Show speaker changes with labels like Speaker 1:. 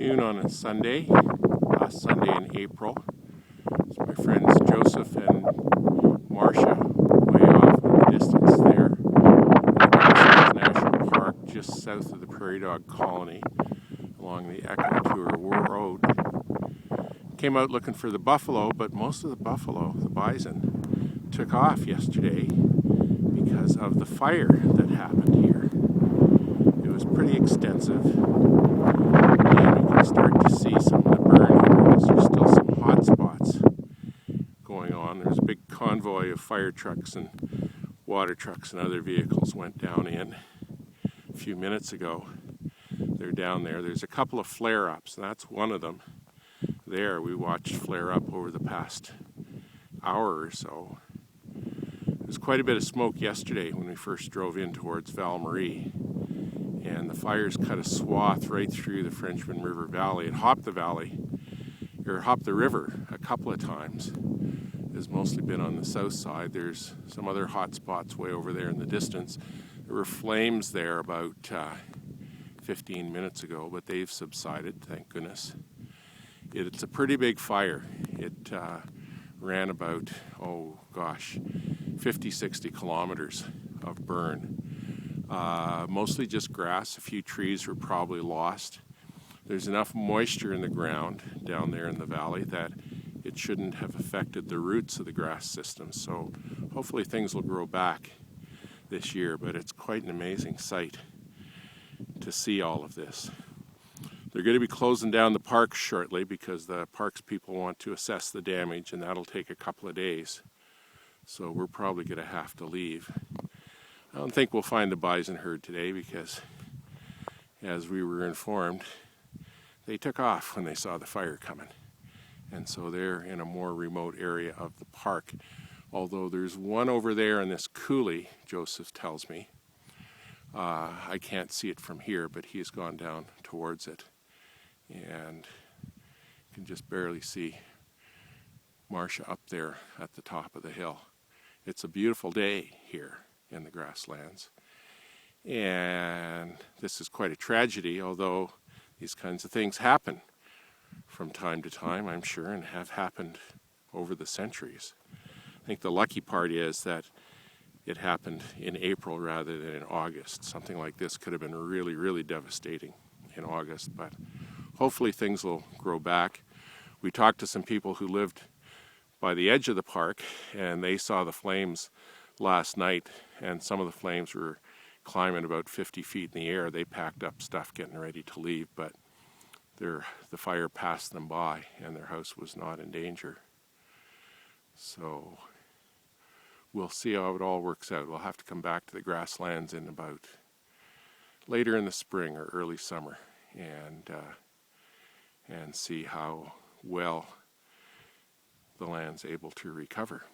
Speaker 1: afternoon on a Sunday, last Sunday in April. It's my friends Joseph and Marcia way off in the distance there at Grasslands National Park just south of the prairie dog colony along the Echo Road. Came out looking for the buffalo, but most of the buffalo, the bison, took off yesterday because of the fire that happened here. It was pretty extensive, and you can start to see some of the burn areas. There's still some hot spots going on. There's a big convoy of fire trucks and water trucks and other vehicles went down in a few minutes ago. They're down there. There's a couple of flare-ups, and that's one of them. There, we watched flare up over the past hour or so. There's quite a bit of smoke yesterday when we first drove in towards Val Marie, and the fires cut a swath right through the Frenchman River Valley. It hopped the valley, or hopped the river a couple of times. It's mostly been on the south side. There's some other hot spots way over there in the distance. There were flames there about 15 minutes ago, but they've subsided, thank goodness. It's a pretty big fire. It ran about, 50-60 kilometers of burn. Mostly just grass. A few trees were probably lost. There's enough moisture in the ground down there in the valley that it shouldn't have affected the roots of the grass system. So hopefully things will grow back this year, but it's quite an amazing sight to see all of this. They're going to be closing down the park shortly because the parks people want to assess the damage, and that'll take a couple of days. So we're probably going to have to leave. I don't think we'll find the bison herd today because, as we were informed, they took off when they saw the fire coming. And so they're in a more remote area of the park. Although there's one over there in this coulee, Joseph tells me. I can't see it from here, but he's gone down towards it. And you can just barely see Marcia up there at the top of the hill. It's a beautiful day here in the grasslands. And this is quite a tragedy, although these kinds of things happen from time to time, I'm sure, and have happened over the centuries. I think the lucky part is that it happened in April rather than in August. Something like this could have been really, really devastating in August, but hopefully things will grow back. We talked to some people who lived by the edge of the park, and they saw the flames last night, and some of the flames were climbing about 50 feet in the air. They packed up stuff getting ready to leave, but the fire passed them by, and their house was not in danger. So we'll see how it all works out. We'll have to come back to the grasslands in about later in the spring or early summer and see how well the land's able to recover.